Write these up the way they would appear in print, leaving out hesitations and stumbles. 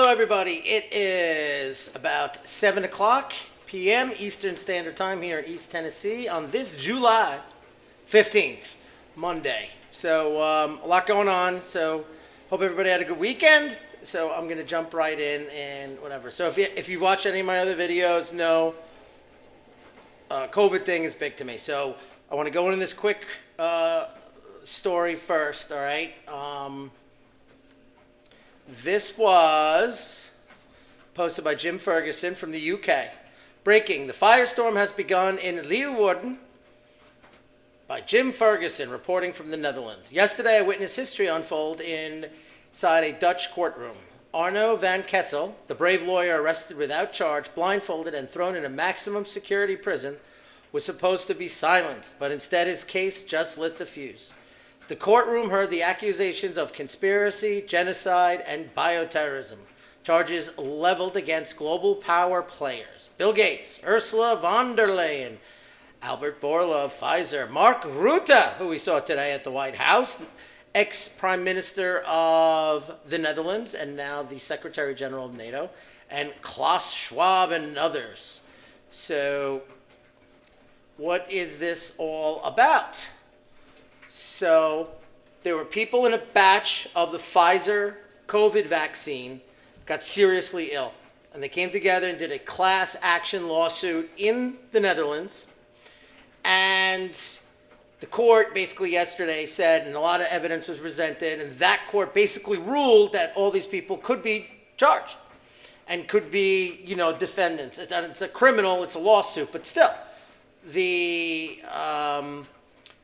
Hello, everybody. It is about 7 o'clock p.m. Eastern Standard Time here in East Tennessee on this July 15th, Monday. So a lot going on. So hope everybody had a good weekend. So I'm going to jump right in and whatever. So if you've watched any of my other videos, know COVID thing is big to me. So I want to go into this quick story first, all right? This was posted by Jim Ferguson from the UK. Breaking, the firestorm has begun in Leeuwarden by Jim Ferguson, reporting from the Netherlands. Yesterday, I witnessed history unfold inside a Dutch courtroom. Arno van Kessel, the brave lawyer arrested without charge, blindfolded and thrown in a maximum security prison, was supposed to be silenced, but instead his case just lit the fuse. The courtroom heard the accusations of conspiracy, genocide, and bioterrorism, charges leveled against global power players. Bill Gates, Ursula von der Leyen, Albert Bourla of Pfizer, Mark Rutte, who we saw today at the White House, ex-Prime Minister of the Netherlands and now the Secretary General of NATO, and Klaus Schwab and others. So what is this all about? So there were people in a batch of the Pfizer COVID vaccine got seriously ill. And they came together and did a class action lawsuit in the Netherlands. And the court basically yesterday said, and a lot of evidence was presented, and that court basically ruled that all these people could be charged and could be, defendants. It's a criminal, it's a lawsuit, but still.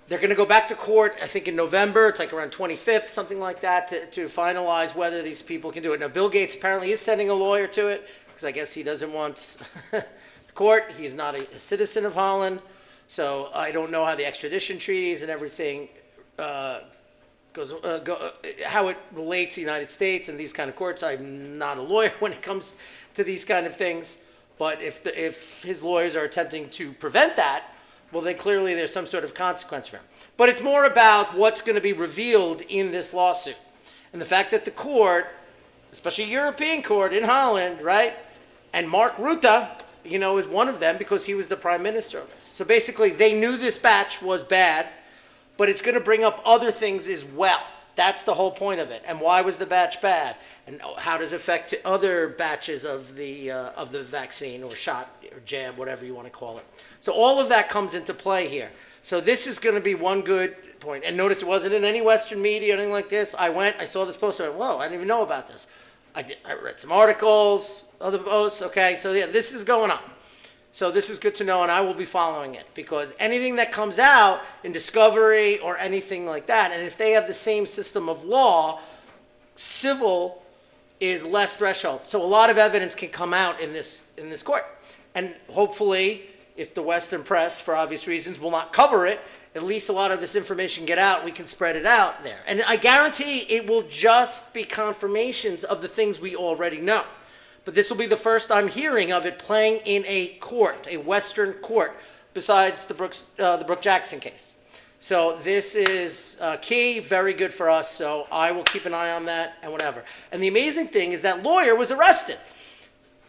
They're going to go back to court, I think in November. It's like around 25th, something like that, to finalize whether these people can do it. Now, Bill Gates apparently is sending a lawyer to it because I guess he doesn't want the court. He is not a citizen of Holland. So I don't know how the extradition treaties and everything how it relates to the United States and these kind of courts. I'm not a lawyer when it comes to these kind of things. But if his lawyers are attempting to prevent that, well, then clearly there's some sort of consequence for him. But it's more about what's going to be revealed in this lawsuit. And the fact that the court, especially European court in Holland, right, and Mark Rutte, is one of them because he was the prime minister of this. So basically they knew this batch was bad, but it's going to bring up other things as well. That's the whole point of it. And why was the batch bad? And how does it affect other batches of the vaccine or shot or jab, whatever you want to call it. So all of that comes into play here. So this is going to be one good point. And notice it wasn't in any Western media or anything like this. I saw this post, I went, whoa, I didn't even know about this. I read some articles, other posts, okay. So yeah, this is going on. So this is good to know, and I will be following it because anything that comes out in discovery or anything like that, and if they have the same system of law, civil is less threshold. So a lot of evidence can come out in this court. And hopefully, if the Western press, for obvious reasons, will not cover it, at least a lot of this information get out, we can spread it out there. And I guarantee it will just be confirmations of the things we already know. But this will be the first I'm hearing of it playing in a court, a Western court, besides the Brooke Jackson case. So this is key, very good for us. So I will keep an eye on that and whatever. And the amazing thing is that lawyer was arrested.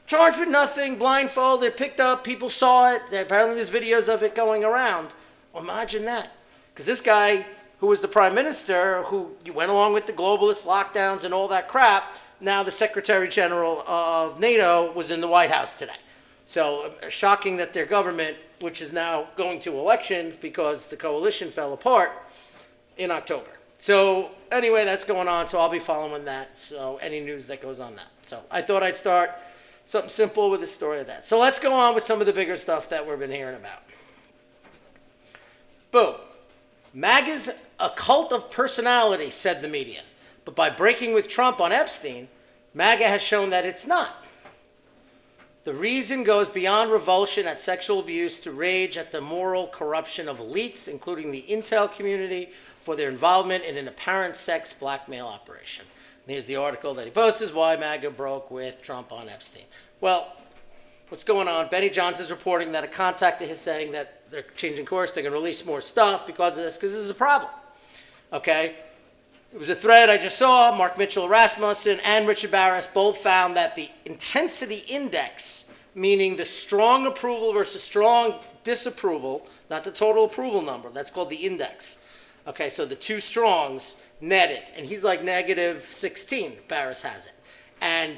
Charged with nothing, blindfolded, picked up, people saw it. Apparently there's videos of it going around. Well, imagine that. Because this guy, who was the prime minister, who went along with the globalist lockdowns and all that crap, now the Secretary General of NATO was in the White House today. So shocking that their government, which is now going to elections because the coalition fell apart in October. So anyway, that's going on. So I'll be following that. So any news that goes on that. So I thought I'd start something simple with a story of that. So let's go on with some of the bigger stuff that we've been hearing about. Boom. MAGA's a cult of personality, said the media. But by breaking with Trump on Epstein, MAGA has shown that it's not. The reason goes beyond revulsion at sexual abuse to rage at the moral corruption of elites, including the intel community, for their involvement in an apparent sex blackmail operation. And here's the article that he posts, why MAGA broke with Trump on Epstein. Well, what's going on? Benny Johns is reporting that a contact is saying that they're changing course, they're going to release more stuff because of this, because this is a problem. Okay? It was a thread I just saw. Mark Mitchell Rasmussen and Richard Barris both found that the intensity index, meaning the strong approval versus strong disapproval, not the total approval number, that's called the index. Okay, so the two strongs netted, and he's like negative 16, Barris has it. And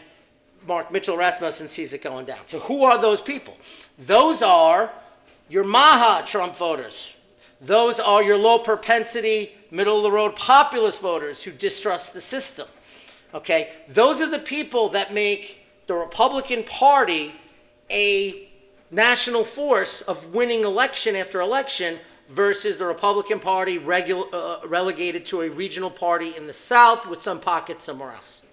Mark Mitchell Rasmussen sees it going down. So who are those people? Those are your MAGA Trump voters. Those are your low propensity, middle of the road populist voters who distrust the system. Okay, those are the people that make the Republican Party a national force of winning election after election versus the Republican Party relegated to a regional party in the South with some pockets somewhere else.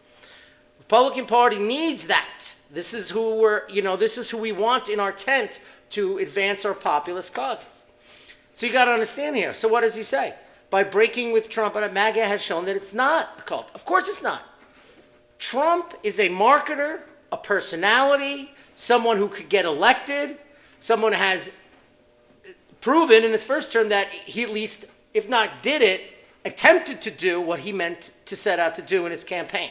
Republican Party needs that. This is who this is who we want in our tent to advance our populist causes. So you got to understand here. So what does he say? By breaking with Trump, and MAGA has shown that it's not a cult. Of course it's not. Trump is a marketer, a personality, someone who could get elected, someone who has proven in his first term that he at least, if not did it, attempted to do what he meant to set out to do in his campaign.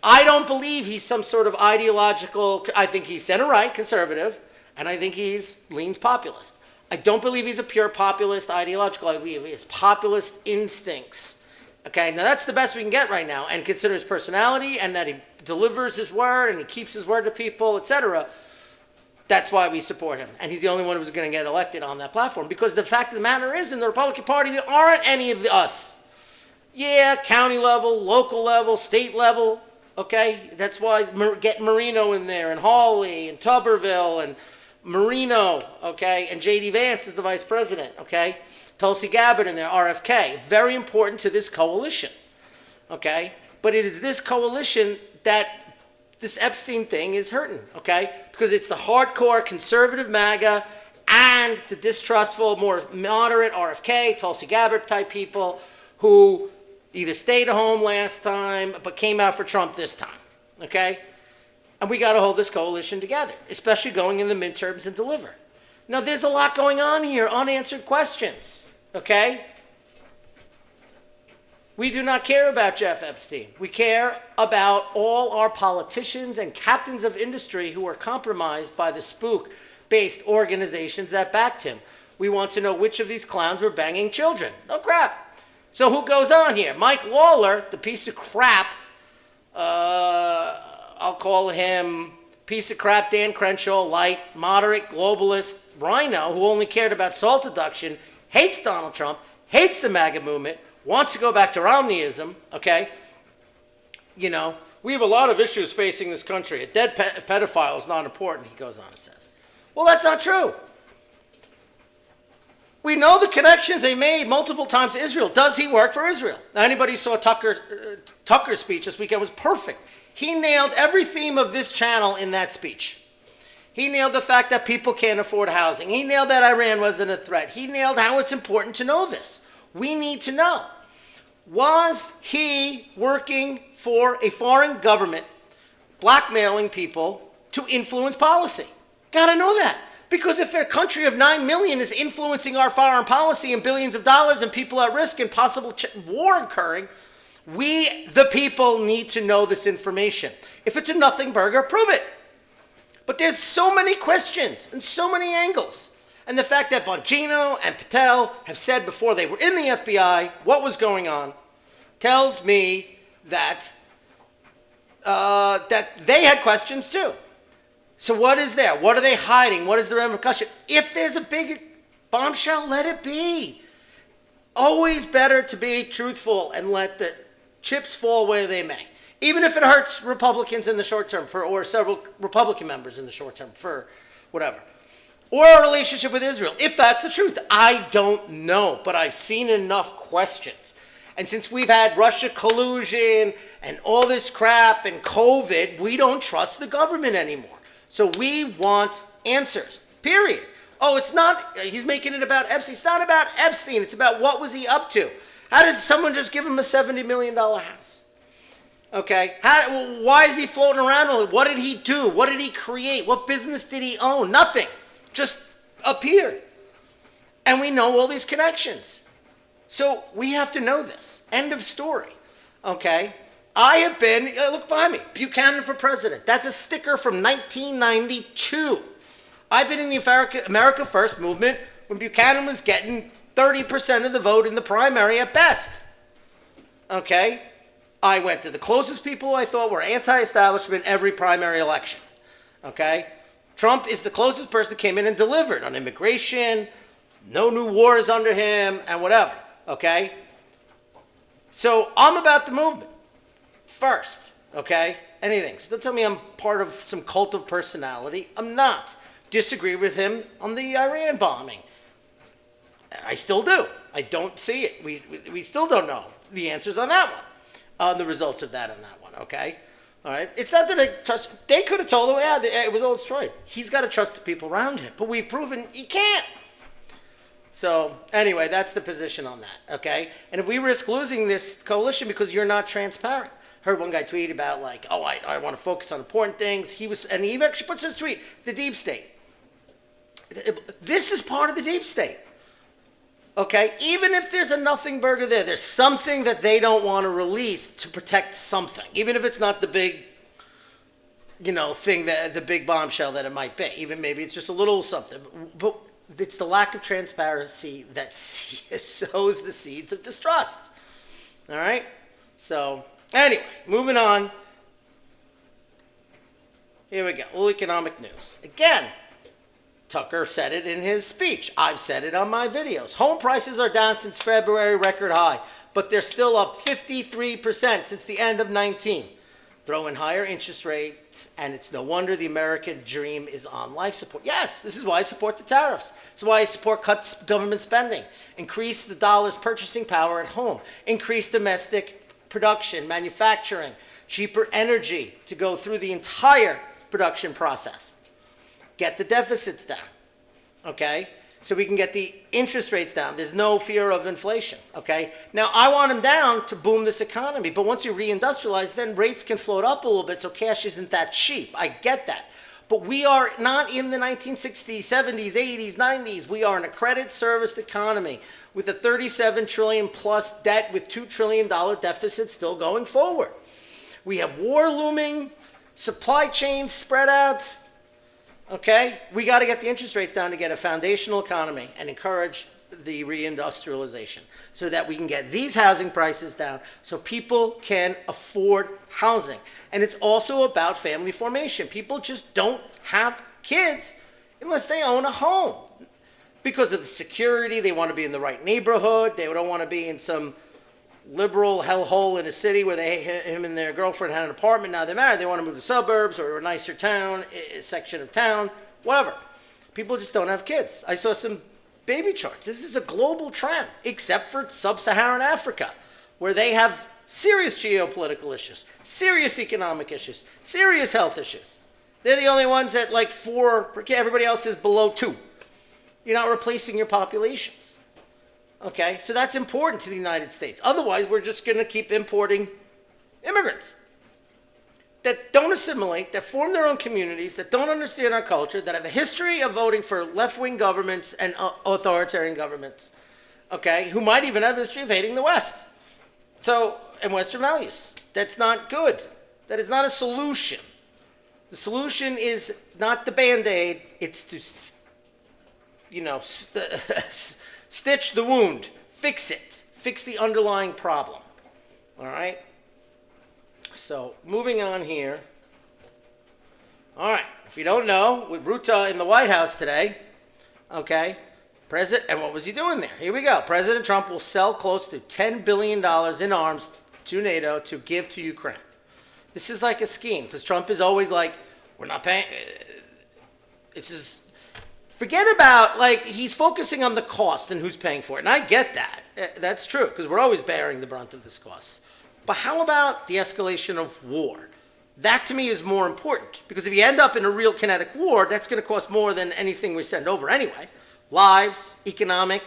I don't believe he's some sort of ideological, I think he's center-right conservative, and I think he's leans populist. I don't believe he's a pure populist ideological. I believe he has populist instincts. Okay, now that's the best we can get right now, and consider his personality and that he delivers his word and he keeps his word to people, etc. That's why we support him. And he's the only one who's going to get elected on that platform, because the fact of the matter is, in the Republican Party, there aren't any of us. Yeah, county level, local level, state level, okay? That's why get Marino in there, and Hawley, and Tuberville, and Marino, okay? And J.D. Vance is the vice president, okay? Tulsi Gabbard in there, RFK. Very important to this coalition, okay? But it is this coalition that this Epstein thing is hurting, okay? Because it's the hardcore conservative MAGA and the distrustful, more moderate RFK, Tulsi Gabbard type people who either stayed at home last time but came out for Trump this time, okay? And we got to hold this coalition together, especially going in the midterms and deliver. Now, there's a lot going on here, unanswered questions, okay? We do not care about Jeff Epstein. We care about all our politicians and captains of industry who are compromised by the spook-based organizations that backed him. We want to know which of these clowns were banging children. No crap. So who goes on here? Mike Lawler, the piece of crap, I'll call him piece of crap Dan Crenshaw, light, moderate, globalist, rhino, who only cared about SALT deduction, hates Donald Trump, hates the MAGA movement, wants to go back to Romneyism, okay? You know, we have a lot of issues facing this country. A dead pedophile is not important, he goes on and says. Well, that's not true. We know the connections they made multiple times to Israel. Does he work for Israel? Now, anybody saw Tucker's speech this weekend was perfect. He nailed every theme of this channel in that speech. He nailed the fact that people can't afford housing. He nailed that Iran wasn't a threat. He nailed how it's important to know this. We need to know. Was he working for a foreign government, blackmailing people to influence policy? Gotta know that. Because if a country of 9 million is influencing our foreign policy and billions of dollars and people at risk and possible war occurring, we, the people, need to know this information. If it's a nothing burger, prove it. But there's so many questions and so many angles. And the fact that Bongino and Patel have said before they were in the FBI what was going on tells me that that they had questions too. So what is there? What are they hiding? What is the repercussion? If there's a big bombshell, let it be. Always better to be truthful and let the chips fall where they may. Even if it hurts Republicans in the short term, or several Republican members in the short term, for whatever. Or a relationship with Israel, if that's the truth. I don't know, but I've seen enough questions. And since we've had Russia collusion and all this crap and COVID, we don't trust the government anymore. So we want answers, period. Oh, it's not, he's making it about Epstein. It's not about Epstein. It's about what was he up to. How does someone just give him a $70 million house? Okay, why is he floating around? What did he do? What did he create? What business did he own? Nothing. Just appeared. And we know all these connections. So we have to know this. End of story. Okay? I have been, look behind me, Buchanan for president. That's a sticker from 1992. I've been in the America First movement when Buchanan was getting 30% of the vote in the primary at best. Okay? I went to the closest people I thought were anti-establishment every primary election. Okay? Trump is the closest person that came in and delivered on immigration, no new wars under him, and whatever. Okay? So I'm about the movement first. Okay? Anything. So don't tell me I'm part of some cult of personality. I'm not. Disagree with him on the Iran bombing. I still do. I don't see it. We still don't know the answers on that one, the results of that on that one. Okay, all right. It's not that I trust. They could have told him, yeah, it was all destroyed. He's got to trust the people around him, but we've proven he can't. So anyway, that's the position on that. Okay, and if we risk losing this coalition because you're not transparent. Heard one guy tweet about like, oh, I want to focus on important things. And he actually puts in a tweet, the deep state. This is part of the deep state. Okay, even if there's a nothing burger there, there's something that they don't want to release to protect something, even if it's not the big, thing that the big bombshell that it might be. Even maybe it's just a little something, but it's the lack of transparency that sows the seeds of distrust. All right. So anyway, moving on. Here we go. A little economic news again. Tucker said it in his speech. I've said it on my videos. Home prices are down since February, record high, but they're still up 53% since the end of 19. Throw in higher interest rates, and it's no wonder the American dream is on life support. Yes, this is why I support the tariffs. This is why I support cuts government spending, increase the dollar's purchasing power at home, increase domestic production, manufacturing, cheaper energy to go through the entire production process. Get the deficits down, okay? So we can get the interest rates down. There's no fear of inflation, okay? Now, I want them down to boom this economy, but once you reindustrialize, then rates can float up a little bit, so cash isn't that cheap. I get that. But we are not in the 1960s, 70s, 80s, 90s. We are in a credit-serviced economy with a $37 trillion plus debt with $2 trillion deficit still going forward. We have war looming, supply chains spread out. Okay, we got to get the interest rates down to get a foundational economy and encourage the reindustrialization so that we can get these housing prices down so people can afford housing. And it's also about family formation. People just don't have kids unless they own a home. Because of the security, they want to be in the right neighborhood. They don't want to be in some liberal hellhole in a city where him and their girlfriend had an apartment. Now they're married. They want to move to suburbs or a nicer town, a section of town, whatever. People just don't have kids. I saw some baby charts. This is a global trend, except for sub-Saharan Africa, where they have serious geopolitical issues, serious economic issues, serious health issues. They're the only ones at like 4, everybody else is below 2. You're not replacing your populations. Okay, so that's important to the United States. Otherwise, we're just going to keep importing immigrants that don't assimilate, that form their own communities, that don't understand our culture, that have a history of voting for left-wing governments and authoritarian governments, okay, who might even have a history of hating the West. So, and Western values. That's not good. That is not a solution. The solution is not the Band-Aid. It's to, stitch the wound, fix it, fix the underlying problem. All right? So, moving on here. All right, if you don't know, with Ruta in the White House today, okay, and what was he doing there? Here we go. President Trump will sell close to $10 billion in arms to NATO to give to Ukraine. This is like a scheme, because Trump is always like, we're not paying. It's just, forget about, he's focusing on the cost and who's paying for it. And I get that. That's true, because we're always bearing the brunt of this cost. But how about the escalation of war? That, to me, is more important. Because if you end up in a real kinetic war, that's going to cost more than anything we send over anyway. Lives, economic,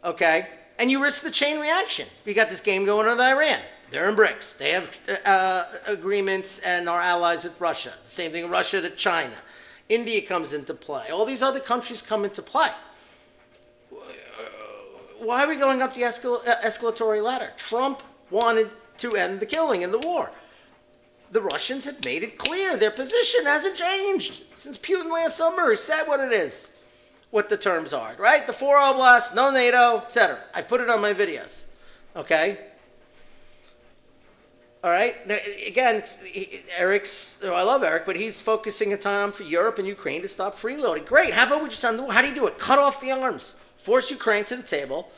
okay? And you risk the chain reaction. You got this game going on with Iran. They're in BRICS. They have agreements and are allies with Russia. Same thing, Russia to China. India comes into play. All these other countries come into play. why are we going up the escalatory ladder? Trump wanted to end the killing in the war. The Russians have made it clear. Their position hasn't changed since Putin last summer said what it is, what the terms are, right? The 4 oblasts, no NATO, etc. I put it on my videos, okay? All right. Now, again, Eric's. I love Eric, but he's focusing a time for Europe and Ukraine to stop freeloading. Great. How about we just end the war? How do you do it? Cut off the arms. Force Ukraine to the table.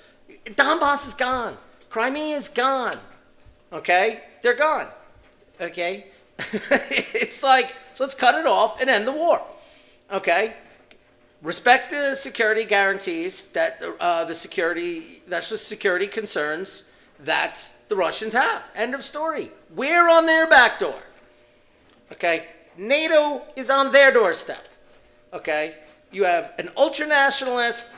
Donbass is gone. Crimea is gone. Okay, they're gone. Okay, it's like, so let's cut it off and end the war. Okay, respect the security guarantees that national security concerns that the Russians have. End of story. We're on their back door. Okay, NATO is on their doorstep. Okay, you have an ultra-nationalist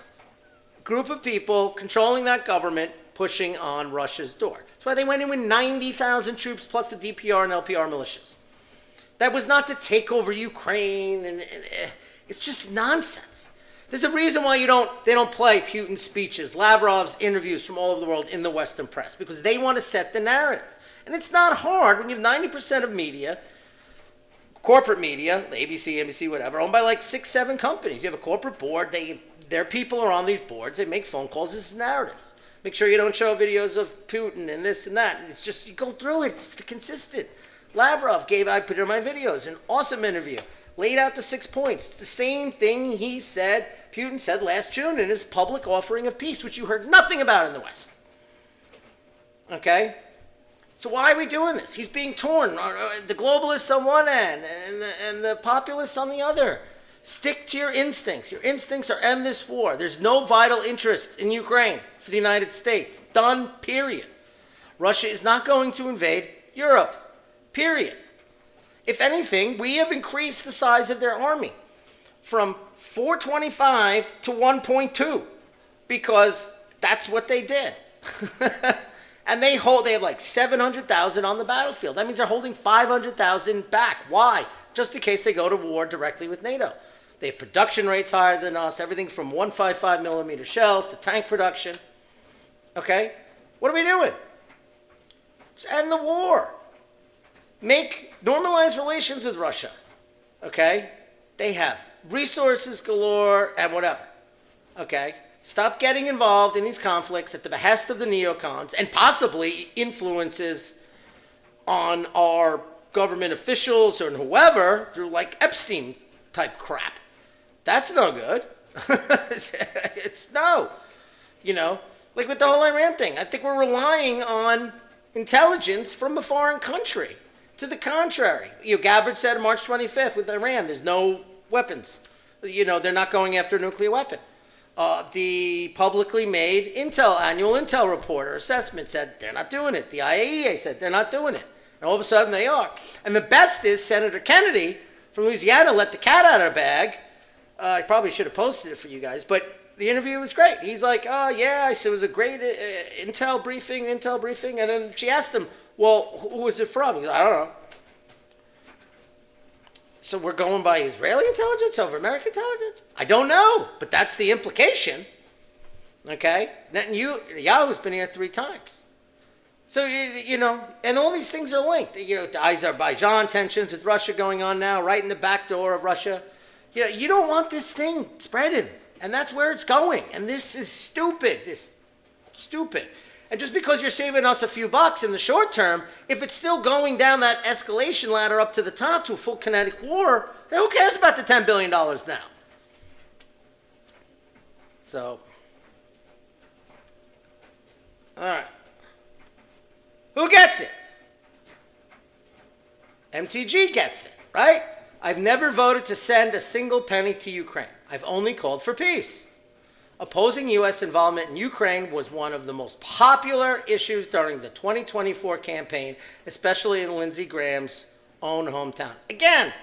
group of people controlling that government pushing on Russia's door. That's why they went in with 90,000 troops plus the DPR and LPR militias. That was not to take over Ukraine, and it's just nonsense. There's a reason why they don't play Putin's speeches, Lavrov's interviews from all over the world in the Western press, because they want to set the narrative. And it's not hard when you have 90% of media, corporate media, ABC, NBC, whatever, owned by like 6, 7 companies. You have a corporate board. Their people are on these boards. They make phone calls. This is narratives. Make sure you don't show videos of Putin and this and that. It's just, you go through it. It's consistent. Lavrov I put it in my videos, an awesome interview. Laid out the 6 points. It's the same thing Putin said last June in his public offering of peace, which you heard nothing about in the West. Okay? So why are we doing this? He's being torn. The globalists on one end and the populists on the other. Stick to your instincts. Your instincts are end this war. There's no vital interest in Ukraine for the United States. Done, period. Russia is not going to invade Europe, period. If anything, we have increased the size of their army from 425 to 1.2 because that's what they did. And they have like 700,000 on the battlefield. That means they're holding 500,000 back. Why? Just in case they go to war directly with NATO. They have production rates higher than us, everything from 155 millimeter shells to tank production. Okay? What are we doing? Just end the war. Normalize relations with Russia. Okay? They have resources galore and whatever. Okay? Stop getting involved in these conflicts at the behest of the neocons and possibly influences on our government officials or whoever through like Epstein type crap. That's no good. It's no. Like with the whole Iran thing, I think we're relying on intelligence from a foreign country. To the contrary, Gabbard said on March 25th with Iran, there's no weapons. They're not going after a nuclear weapon. The publicly made annual Intel report or assessment said they're not doing it. The IAEA said they're not doing it. And all of a sudden they are. And the best is Senator Kennedy from Louisiana let the cat out of the bag. I probably should have posted it for you guys, but the interview was great. He's like, oh yeah, I said it was a great Intel briefing. And then she asked him, well, who was it from? He's like, I don't know. So we're going by Israeli intelligence over American intelligence? I don't know, but that's the implication. Okay? Netanyahu's been here 3 times. So, and all these things are linked. The Azerbaijan tensions with Russia going on now, right in the back door of Russia. You don't want this thing spreading, and that's where it's going. And this is stupid. Stupid. And just because you're saving us a few bucks in the short term, if it's still going down that escalation ladder up to the top to a full kinetic war, then who cares about the $10 billion now? So, all right. Who gets it? MTG gets it, right? I've never voted to send a single penny to Ukraine. I've only called for peace. Opposing U.S. involvement in Ukraine was one of the most popular issues during the 2024 campaign, especially in Lindsey Graham's own hometown. Again,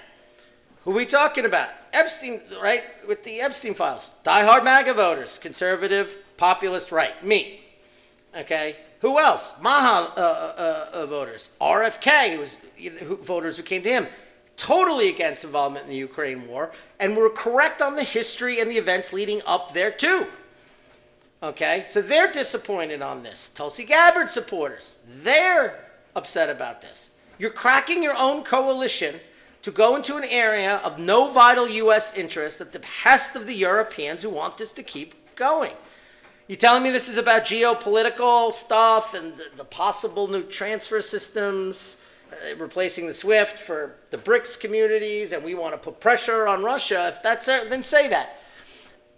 who are we talking about? Epstein, right? With the Epstein files. Diehard MAGA voters, conservative, populist, right. Me. Okay? Who else? MAGA voters. RFK, voters who came to him. Totally against involvement in the Ukraine war, and were correct on the history and the events leading up there too. Okay, so they're disappointed on this. Tulsi Gabbard supporters, they're upset about this. You're cracking your own coalition to go into an area of no vital U.S. interest at the behest of the Europeans who want this to keep going. You telling me this is about geopolitical stuff and the possible new transfer systems, replacing the SWIFT for the BRICS communities, and we want to put pressure on Russia? If that's it, then say that.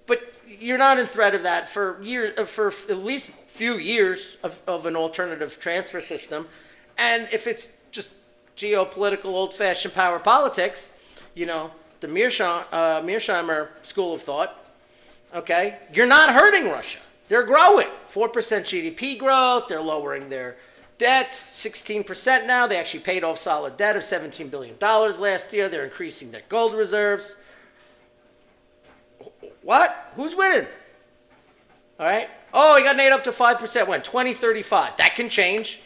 But you're not in threat of that for years, for at least a few years of an alternative transfer system. And if it's just geopolitical, old-fashioned power politics, you know, the Mearsheimer school of thought, okay, you're not hurting Russia. They're growing. 4% GDP growth. They're lowering their debt, 16% now. They actually paid off solid debt of $17 billion last year. They're increasing their gold reserves. What? Who's winning? All right. Oh, he got NATO up to 5%. When? 2035. That can change.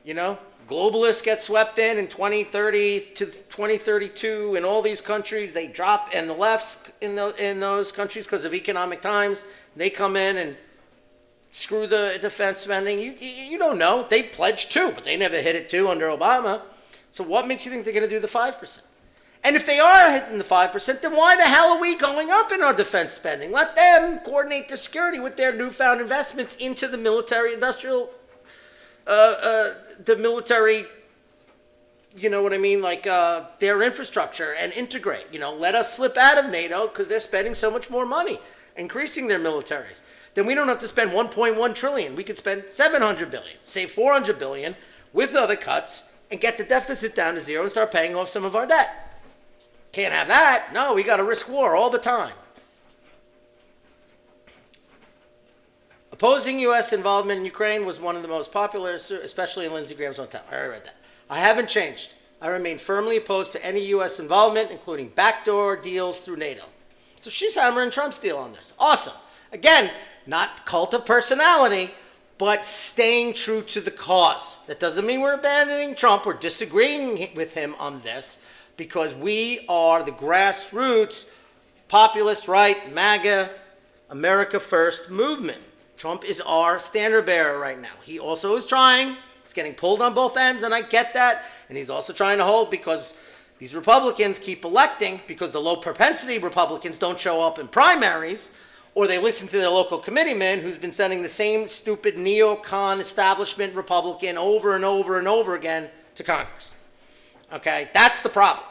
You know, globalists get swept in 2030 to 2032 in all these countries. They drop, and the lefts in those countries, because of economic times, they come in and screw the defense spending. You don't know. They pledged 2, but they never hit it 2 under Obama. So what makes you think they're going to do the 5%? And if they are hitting the 5%, then why the hell are we going up in our defense spending? Let them coordinate their security with their newfound investments into the military-industrial, the military, you know what I mean, like their infrastructure, and integrate. You know, let us slip out of NATO because they're spending so much more money, increasing their militaries. Then we don't have to spend 1.1 trillion. We could spend 700 billion, save 400 billion with other cuts, and get the deficit down to 0 and start paying off some of our debt. Can't have that. No, we got to risk war all the time. Opposing U.S. involvement in Ukraine was one of the most popular, especially in Lindsey Graham's hometown. I already read that. I haven't changed. I remain firmly opposed to any U.S. involvement, including backdoor deals through NATO. So she's hammering Trump's deal on this. Awesome. Again, not cult of personality, but staying true to the cause. That doesn't mean we're abandoning Trump or disagreeing with him on this, because we are the grassroots, populist right, MAGA America First movement. Trump is our standard bearer right now. He also is trying. He's getting pulled on both ends, and I get that. And he's also trying to hold because these Republicans keep electing, because the low propensity Republicans don't show up in primaries, or they listen to their local committeeman who's been sending the same stupid neocon establishment Republican over and over and over again to Congress. Okay, that's the problem.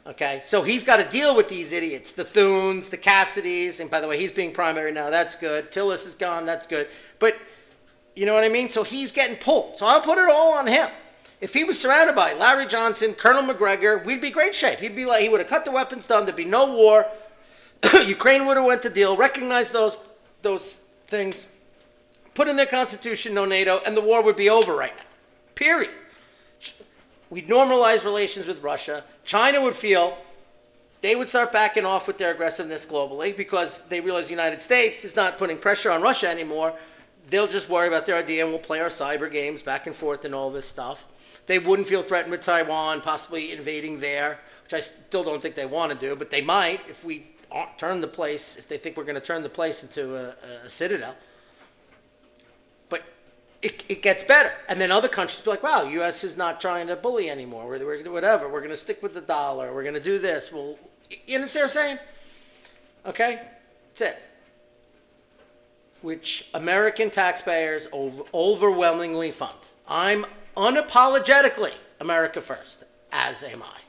Okay, so he's got to deal with these idiots, the Thunes, the Cassidys, and by the way, he's being primary now, that's good. Tillis is gone, that's good. But, you know what I mean? So he's getting pulled. So I'll put it all on him. If he was surrounded by Larry Johnson, Colonel McGregor, we'd be great shape. He'd be like, he would have cut the weapons down, there'd be no war. Ukraine would have went to deal, recognized those things, put in their constitution, no NATO, and the war would be over right now. Period. We'd normalize relations with Russia. China would feel they would start backing off with their aggressiveness globally because they realize the United States is not putting pressure on Russia anymore. They'll just worry about their idea, and we'll play our cyber games back and forth and all this stuff. They wouldn't feel threatened with Taiwan possibly invading there, which I still don't think they want to do, but they might if we turn the place, if they think we're going to turn the place into a citadel. It gets better. And then other countries be like, wow, U.S. is not trying to bully anymore. We're whatever. We're going to stick with the dollar. We're going to do this. Well, you understand what I'm saying? Okay? That's it. Which American taxpayers overwhelmingly fund. I'm unapologetically America First, as am I.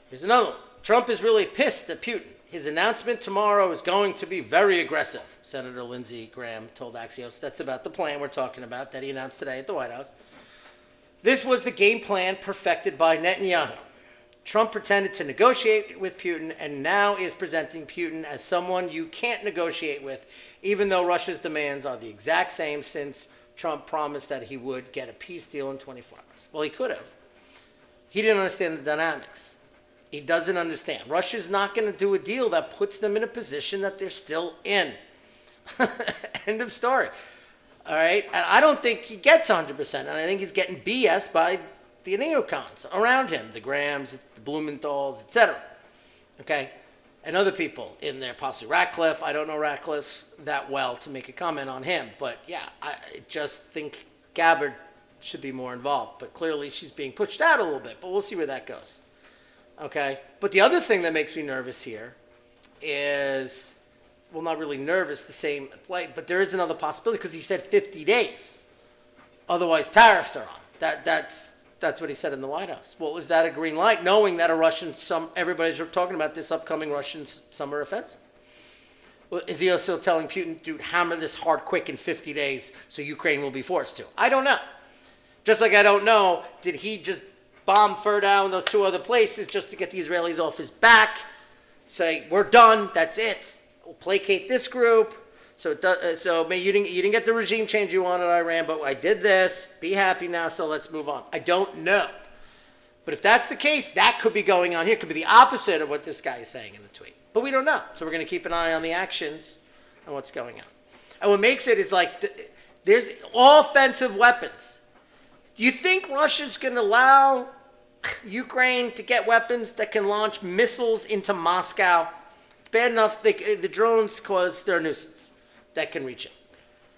Here's another one. Trump is really pissed at Putin. His announcement tomorrow is going to be very aggressive, Senator Lindsey Graham told Axios. That's about the plan we're talking about that he announced today at the White House. This was the game plan perfected by Netanyahu. Trump pretended to negotiate with Putin and now is presenting Putin as someone you can't negotiate with, even though Russia's demands are the exact same since Trump promised that he would get a peace deal in 24 hours. Well, he could have. He didn't understand the dynamics. He doesn't understand. Russia's not going to do a deal that puts them in a position that they're still in. End of story. All right? And I don't think he gets 100%. And I think he's getting BS by the neocons around him, the Grahams, the Blumenthal's, etc. Okay? and other people in there, possibly Ratcliffe. I don't know Ratcliffe that well to make a comment on him, but yeah, I just think Gabbard should be more involved. But clearly she's being pushed out a little bit, but we'll see where that goes. Okay? But the other thing that makes me nervous here is, well, not really nervous, the same play, but there is another possibility because he said 50 days. Otherwise, tariffs are on. That's what he said in the White House. Well, is that a green light, knowing that everybody's talking about this upcoming Russian summer offensive? Well, is he also telling Putin, dude, hammer this hard quick in 50 days so Ukraine will be forced to? I don't know. Just like I don't know, did he just bomb down those two other places just to get the Israelis off his back, say, we're done, that's it. We'll placate this group. So maybe you didn't get the regime change you wanted, Iran, but I did this. Be happy now, so let's move on. I don't know. But if that's the case, that could be going on here. It could be the opposite of what this guy is saying in the tweet. But we don't know. So we're going to keep an eye on the actions and what's going on. And what makes it is like there's offensive weapons. Do you think Russia's going to allow Ukraine to get weapons that can launch missiles into Moscow? It's bad enough the drones cause their nuisance that can reach it.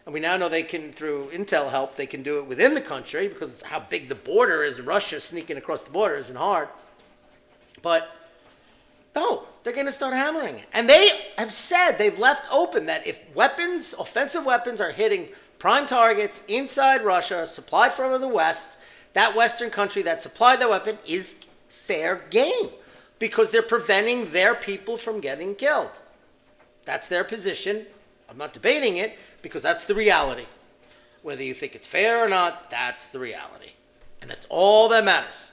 And we now know they can, through intel help, they can do it within the country because of how big the border is. Russia sneaking across the border isn't hard. But no, they're going to start hammering it. And they have said, they've left open that if offensive weapons are hitting prime targets inside Russia, supplied from the West, that Western country that supplied that weapon is fair game because they're preventing their people from getting killed. That's their position. I'm not debating it because that's the reality. Whether you think it's fair or not, that's the reality. And that's all that matters.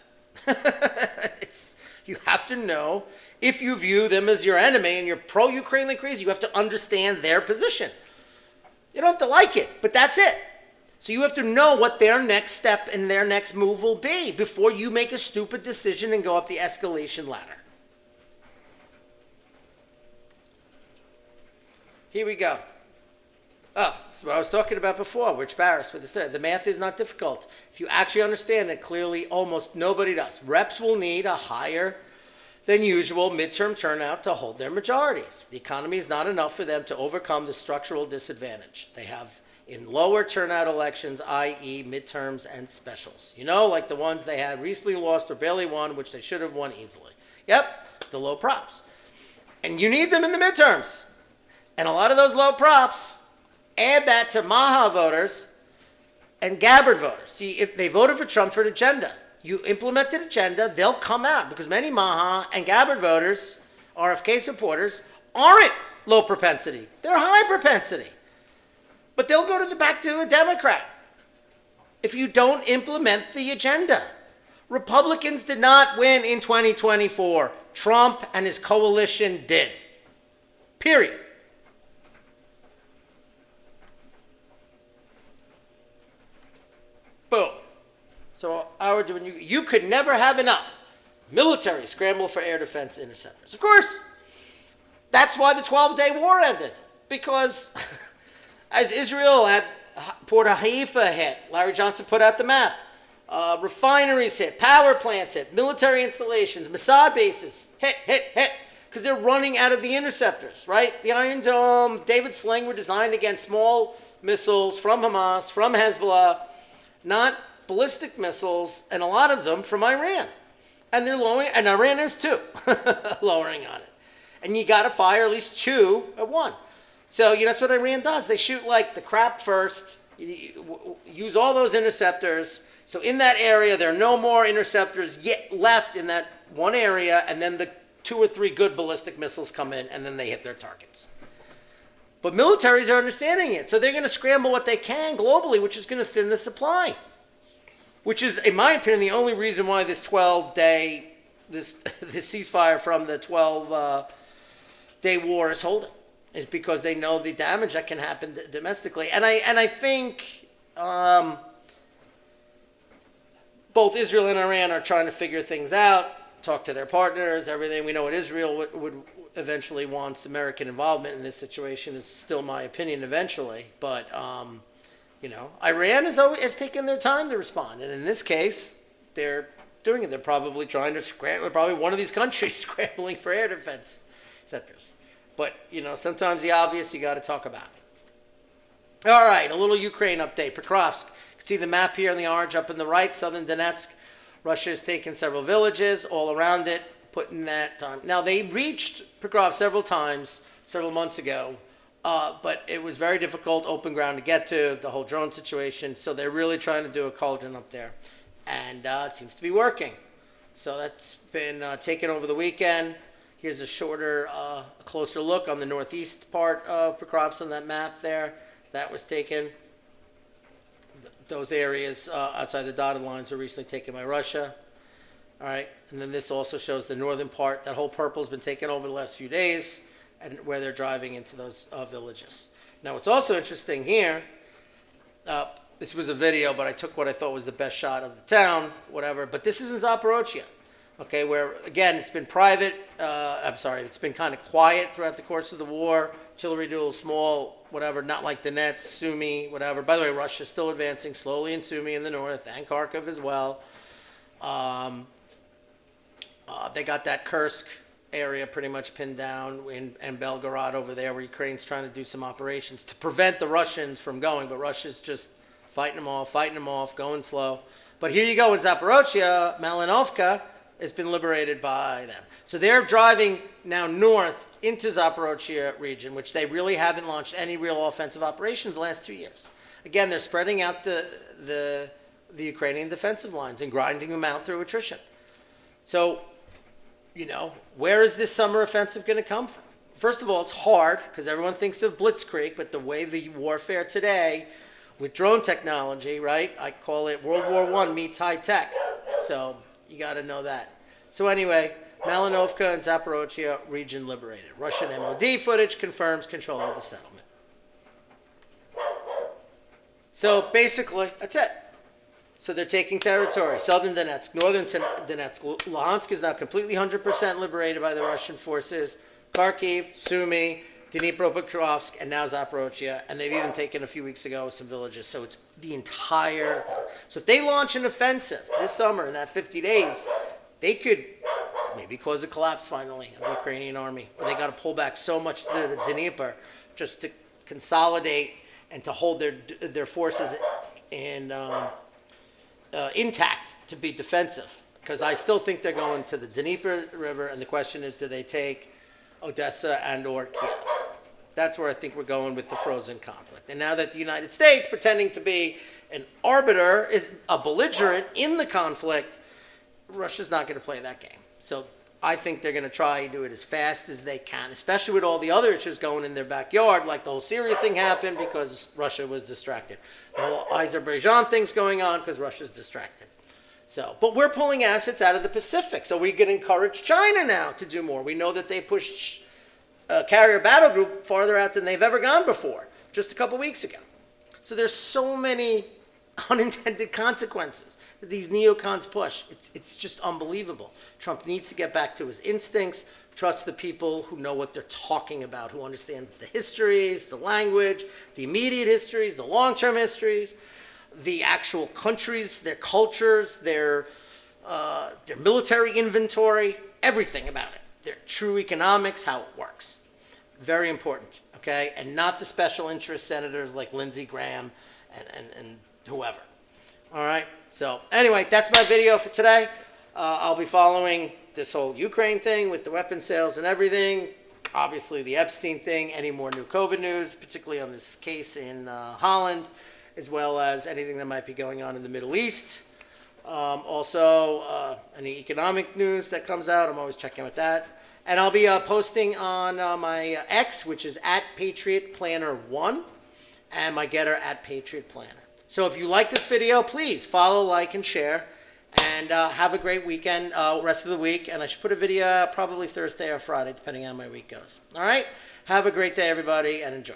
You have to know, if you view them as your enemy and you're pro-Ukraine like crazy, you have to understand their position. You don't have to like it, but that's it. So you have to know what their next step and their next move will be before you make a stupid decision and go up the escalation ladder. Here we go. Oh, this is what I was talking about before. Rich Barris with this. The math is not difficult. If you actually understand it, clearly almost nobody does. Reps will need a higher than usual midterm turnout to hold their majorities. The economy is not enough for them to overcome the structural disadvantage they have in lower turnout elections, i.e. midterms and specials. You know, like the ones they had recently lost or barely won, which they should have won easily. Yep, the low props. And you need them in the midterms. And a lot of those low props, add that to Maha voters and Gabbard voters. See, if they voted for Trump for an agenda, you implement an agenda, they'll come out because many Maha and Gabbard voters, RFK supporters, aren't low propensity. They're high propensity. But they'll go back to a Democrat if you don't implement the agenda. Republicans did not win in 2024. Trump and his coalition did. Period. Boom. So, Howard, you could never have enough military scramble for air defense interceptors. Of course, that's why the 12-day war ended. Because as Israel had Port Haifa hit, Larry Johnson put out the map, refineries hit, power plants hit, military installations, Mossad bases hit, because they're running out of the interceptors, right? The Iron Dome, David Sling were designed against small missiles from Hamas, from Hezbollah, not ballistic missiles, and a lot of them from Iran. And they're lowering, and Iran is too, lowering on it. And you got to fire at least two at one. So, that's what Iran does. They shoot like the crap first, use all those interceptors. So in that area, there are no more interceptors yet left in that one area, and then the 2 or 3 good ballistic missiles come in, and then they hit their targets. But militaries are understanding it. So they're going to scramble what they can globally, which is going to thin the supply. Which is, in my opinion, the only reason why this 12-day, this ceasefire from the 12-day war is holding. Is because they know the damage that can happen domestically. And I think both Israel and Iran are trying to figure things out, talk to their partners, everything. We know what Israel would eventually wants American involvement in this situation is still my opinion eventually. But, Iran has taken their time to respond. And in this case, they're doing it. They're probably trying to scramble, probably one of these countries scrambling for air defense sectors. But, sometimes the obvious, you got to talk about it. All right, a little Ukraine update. Pokrovsk. You can see the map here in the orange up in the right, southern Donetsk. Russia has taken several villages all around it, putting that time. Now, they reached Pokrovsk several times, several months ago, but it was very difficult, open ground to get to, the whole drone situation. So they're really trying to do a cauldron up there. And it seems to be working. So that's been taken over the weekend. Here's a shorter, closer look on the northeast part of Pokrovsk on that map there. That was taken. Those areas outside the dotted lines were recently taken by Russia. All right, and then this also shows the northern part. That whole purple has been taken over the last few days, and where they're driving into those villages. Now, what's also interesting here, this was a video, but I took what I thought was the best shot of the town, whatever. But this is in Zaporozhye. Okay, where, again, it's been private, it's been kind of quiet throughout the course of the war. Artillery duel, small, whatever, not like Donetsk, Sumy, whatever. By the way, Russia's still advancing slowly in Sumy in the north, and Kharkiv as well. They got that Kursk area pretty much pinned down, and Belgorod over there, where Ukraine's trying to do some operations to prevent the Russians from going, but Russia's just fighting them off, going slow. But here you go in Zaporozhye, Malinovka has been liberated by them. So they're driving now north into Zaporozhye region, which they really haven't launched any real offensive operations the last 2 years. Again, they're spreading out the Ukrainian defensive lines and grinding them out through attrition. So, where is this summer offensive going to come from? First of all, it's hard because everyone thinks of Blitzkrieg, but the way the warfare today with drone technology, right? I call it World War I meets high tech. So you got to know that. So anyway, Malinovka and Zaporozhye region liberated. Russian MOD footage confirms control of the settlement. So basically, that's it. So they're taking territory. Southern Donetsk, northern Donetsk. Luhansk is now completely 100% liberated by the Russian forces. Kharkiv, Sumy, Dnipropetrovsk, and now Zaporozhye. And they've even taken a few weeks ago some villages. So it's the entire... So if they launch an offensive this summer in that 50 days, they could maybe cause a collapse finally of the Ukrainian army. Or they got to pull back so much to the Dnieper just to consolidate and to hold their forces in... intact to be defensive, because I still think they're going to the Dnieper River, and the question is, do they take Odessa and or Kiev? That's where I think we're going with the frozen conflict. And now that the United States, pretending to be an arbiter, is a belligerent in the conflict, Russia's not going to play that game. So I think they're going to try and do it as fast as they can, especially with all the other issues going in their backyard, like the whole Syria thing happened because Russia was distracted. The whole Azerbaijan thing's going on because Russia's distracted. So, but we're pulling assets out of the Pacific, so we can encourage China now to do more. We know that they pushed carrier battle group farther out than they've ever gone before, just a couple weeks ago. So there's so many unintended consequences that these neocons push. It's just unbelievable. Trump needs to get back to his instincts, trust the people who know what they're talking about, who understands the histories, the language, the immediate histories, the long-term histories, the actual countries, their cultures, their military inventory, everything about it. Their true economics, how it works. Very important, okay? And not the special interest senators like Lindsey Graham and whoever. All right? So anyway, that's my video for today. I'll be following this whole Ukraine thing with the weapon sales and everything. Obviously, the Epstein thing, any more new COVID news, particularly on this case in Holland, as well as anything that might be going on in the Middle East. Also, any economic news that comes out, I'm always checking with that. And I'll be posting on my X, which is @PatriotPlanner1, and my Getter @PatriotPlanner. So if you like this video, please follow, like, and share. And have a great weekend, rest of the week. And I should put a video out probably Thursday or Friday, depending on how my week goes. All right? Have a great day, everybody, and enjoy.